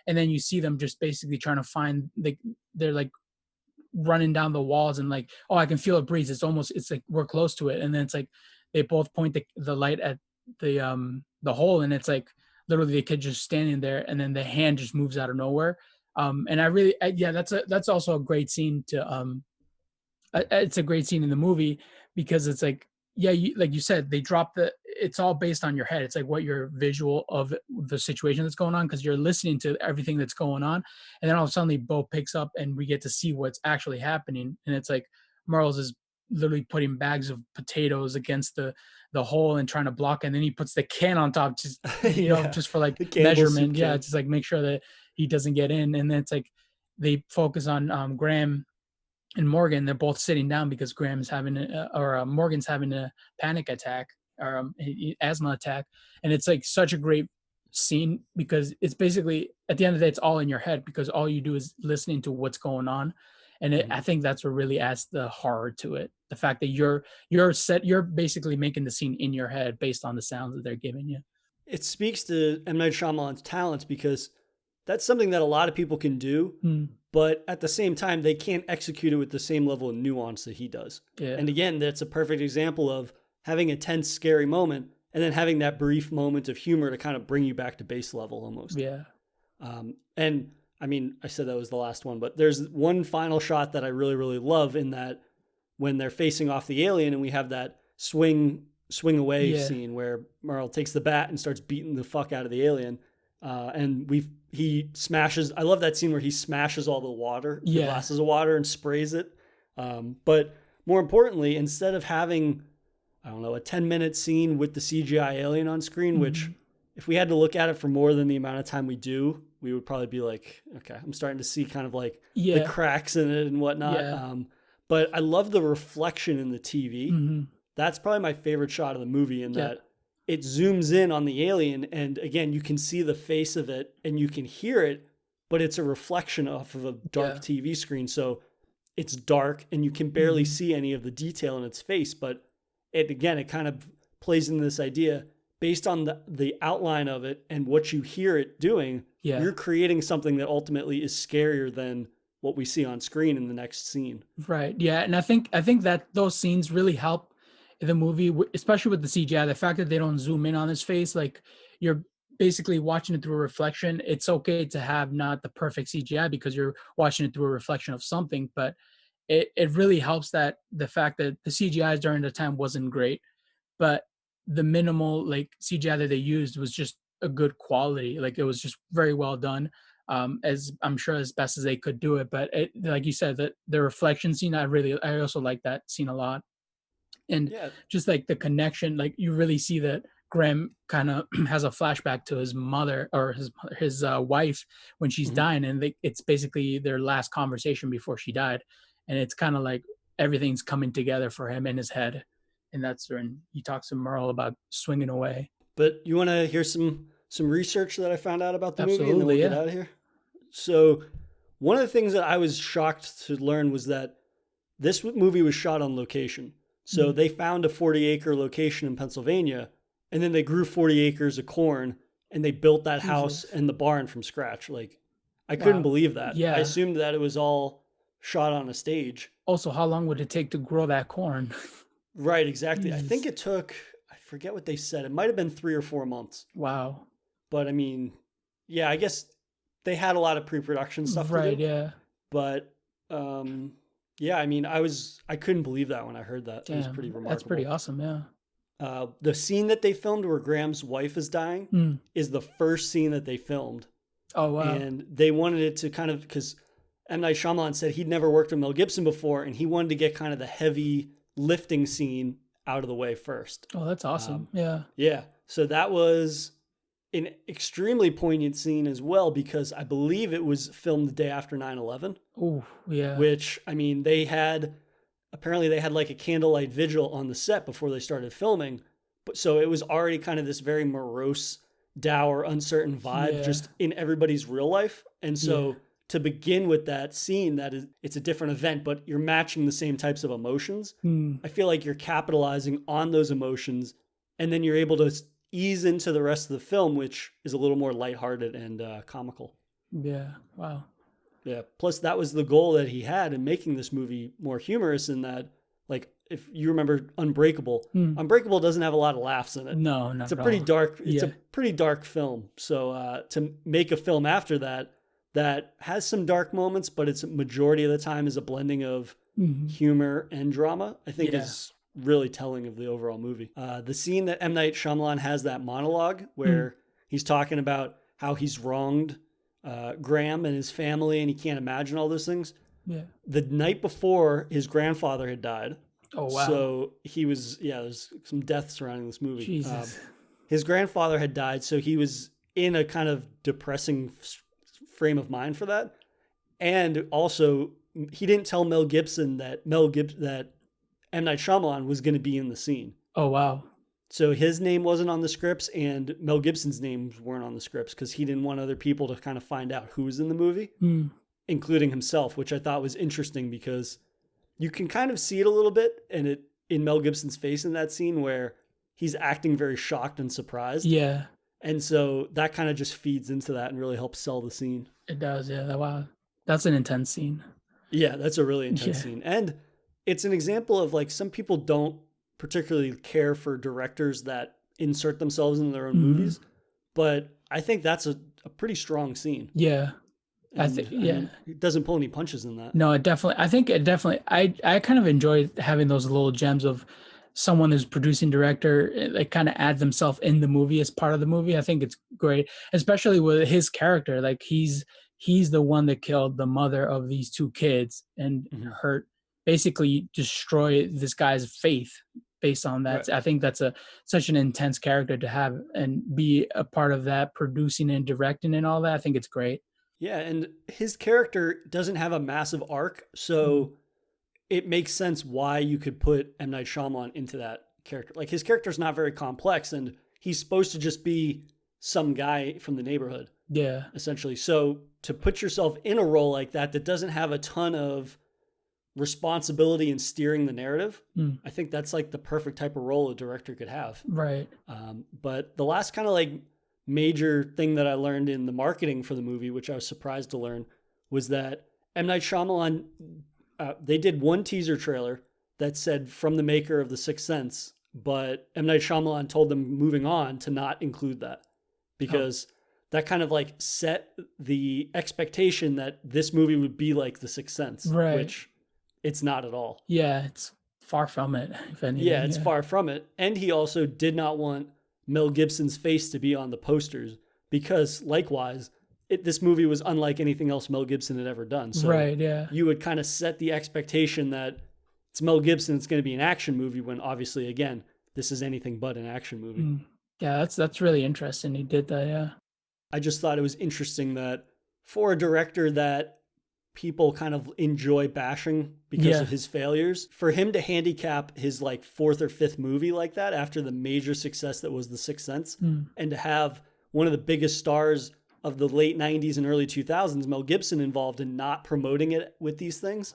And then you see them just basically trying to find they're like running down the walls and like, oh, I can feel a breeze. It's like we're close to it. And then it's like they both point the light at the hole, and it's like literally the kid just standing there, and then the hand just moves out of nowhere. And yeah, that's also a great scene to it's a great scene in the movie because it's like yeah, like you said, they drop it's all based on your head. It's like what your visual of the situation that's going on, because you're listening to everything that's going on, and then all of a sudden Bo picks up and we get to see what's actually happening, and it's like Merle's is literally putting bags of potatoes against the hole and trying to block, and then he puts the can on top, just just for like measurement, just like make sure that he doesn't get in. And then it's like they focus on Graham and Morgan. They're both sitting down because Graham's having Morgan's having a panic attack or asthma attack, and it's like such a great scene because it's basically at the end of the day it's all in your head because all you do is listening to what's going on. And I think that's what really adds the horror to it. The fact that you're basically making the scene in your head based on the sounds that they're giving you. It speaks to M. Night Shyamalan's talents because that's something that a lot of people can do, but at the same time, they can't execute it with the same level of nuance that he does. Yeah. And again, that's a perfect example of having a tense, scary moment and then having that brief moment of humor to kind of bring you back to base level almost. Yeah. And I mean, I said that was the last one, but there's one final shot that I really, really love in that when they're facing off the alien and we have that swing away scene where Merle takes the bat and starts beating the fuck out of the alien. And he smashes, I love that scene where he smashes all the glasses of water and sprays it. But more importantly, instead of having, I don't know, a 10-minute scene with the CGI alien on screen, which if we had to look at it for more than the amount of time we do, we would probably be like, okay, I'm starting to see kind of like the cracks in it and whatnot. Yeah. But I love the reflection in the TV. That's probably my favorite shot of the movie in that it zooms in on the alien. And again, you can see the face of it and you can hear it, but it's a reflection off of a dark TV screen. So it's dark and you can barely see any of the detail in its face. But it kind of plays into this idea based on the outline of it and what you hear it doing. You're creating something that ultimately is scarier than what we see on screen in the next scene. Right. Yeah. And I think that those scenes really help the movie, especially with the CGI, the fact that they don't zoom in on his face, like you're basically watching it through a reflection. It's okay to have not the perfect CGI because you're watching it through a reflection of something, but it really helps that the fact that the CGI during the time wasn't great, but the minimal like CGI that they used was just a good quality. Like it was just very well done. As I'm sure as best as they could do it, but like you said, that the reflection scene, I also like that scene a lot. And just like the connection, like you really see that Graham kind of has a flashback to his mother or his wife when she's dying, and it's basically their last conversation before she died, and it's kind of like everything's coming together for him in his head, and that's when he talks to Merle about swinging away. But you want to hear some research that I found out about the movie, and then we'll get out of here. So one of the things that I was shocked to learn was that this movie was shot on location. So they found a 40-acre location in Pennsylvania, and then they grew 40 acres of corn, and they built that house and the barn from scratch. Like, I couldn't believe that. Yeah. I assumed that it was all shot on a stage. Also, how long would it take to grow that corn? Right, exactly. Jeez. I think it took, I forget what they said. It might have been 3 or 4 months. Wow. But I mean, yeah, I guess they had a lot of pre-production stuff to do. Right, yeah. But, yeah, I mean, I couldn't believe that when I heard that. Damn, it was pretty remarkable. That's pretty awesome, yeah. The scene that they filmed where Graham's wife is dying is the first scene that they filmed. Oh, wow. And they wanted it to kind of, because M. Night Shyamalan said he'd never worked with Mel Gibson before, and he wanted to get kind of the heavy lifting scene out of the way first. Oh, that's awesome. Yeah. Yeah. So that was an extremely poignant scene as well, because I believe it was filmed the day after 9/11. Oh, yeah. Which, I mean, they had like a candlelight vigil on the set before they started filming. But so it was already kind of this very morose, dour, uncertain vibe just in everybody's real life. And so to begin with that scene, it's a different event, but you're matching the same types of emotions. I feel like you're capitalizing on those emotions, and then you're able to ease into the rest of the film, which is a little more lighthearted and comical. Yeah. Wow. Yeah. Plus, that was the goal that he had in making this movie more humorous, in that, like, if you remember Unbreakable, Unbreakable doesn't have a lot of laughs in it. No, not it's a pretty dark. It's a pretty dark film. So to make a film after that has some dark moments, but it's majority of the time is a blending of humor and drama, I think is really telling of the overall movie. The scene that M. Night Shyamalan has that monologue where he's talking about how he's wronged Graham and his family and he can't imagine all those things. Yeah. The night before, his grandfather had died. Oh, wow. So he was, there's some death surrounding this movie. Jesus. His grandfather had died, so he was in a kind of depressing frame of mind for that. And also, he didn't tell Mel Gibson that M. Night Shyamalan was going to be in the scene. Oh, wow. So his name wasn't on the scripts, and Mel Gibson's names weren't on the scripts because he didn't want other people to kind of find out who was in the movie, including himself, which I thought was interesting because you can kind of see it a little bit in Mel Gibson's face in that scene where he's acting very shocked and surprised. Yeah. And so that kind of just feeds into that and really helps sell the scene. It does, yeah. Wow. That's an intense scene. Yeah, that's a really intense scene. And it's an example of like some people don't particularly care for directors that insert themselves in their own movies, but I think that's a pretty strong scene. Yeah. I mean, it doesn't pull any punches in that. No, it definitely, I kind of enjoy having those little gems of someone who's producing director, like kind of add themselves in the movie as part of the movie. I think it's great, especially with his character. Like he's the one that killed the mother of these two kids and basically destroy this guy's faith based on that. Right. I think that's such an intense character to have and be a part of that, producing and directing and all that. I think it's great. Yeah, and his character doesn't have a massive arc, so it makes sense why you could put M. Night Shyamalan into that character. Like his character's not very complex, and he's supposed to just be some guy from the neighborhood. Yeah. Essentially. So to put yourself in a role like that doesn't have a ton of responsibility in steering the narrative, I think that's like the perfect type of role a director could have. Right. But the last kind of like major thing that I learned in the marketing for the movie, which I was surprised to learn, was that M. Night Shyamalan, they did one teaser trailer that said from the maker of The Sixth Sense, but M. Night Shyamalan told them moving on to not include that because that kind of like set the expectation that this movie would be like The Sixth Sense, which it's not at all. Yeah, it's far from it, if anything. Yeah, it's far from it. And he also did not want Mel Gibson's face to be on the posters because likewise, this movie was unlike anything else Mel Gibson had ever done. So you would kind of set the expectation that it's Mel Gibson, it's going to be an action movie when obviously, again, this is anything but an action movie. Yeah, that's really interesting. He did that, yeah. I just thought it was interesting that for a director that people kind of enjoy bashing because of his failures, for him to handicap his like fourth or fifth movie like that after the major success that was The Sixth Sense, and to have one of the biggest stars of the late 90s and early 2000s, Mel Gibson, involved in not promoting it with these things,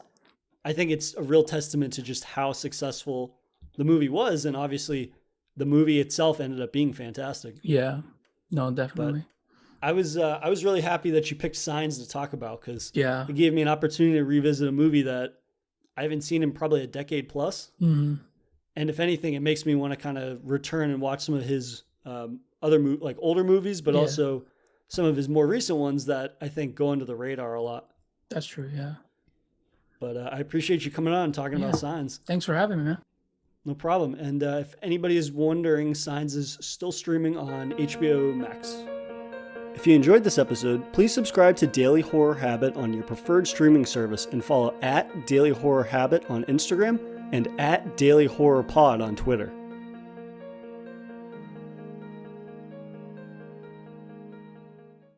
I think it's a real testament to just how successful the movie was. And obviously the movie itself ended up being fantastic. Yeah, no, definitely. But I was really happy that you picked Signs to talk about because it gave me an opportunity to revisit a movie that I haven't seen in probably a decade plus. And if anything, it makes me want to kind of return and watch some of his like older movies, but also some of his more recent ones that I think go under the radar a lot. That's true, yeah. But I appreciate you coming on and talking about Signs. Thanks for having me, man. No problem. And if anybody is wondering, Signs is still streaming on HBO Max. If you enjoyed this episode, please subscribe to Daily Horror Habit on your preferred streaming service and follow @Daily Horror Habit on Instagram and @Daily Horror Pod on Twitter.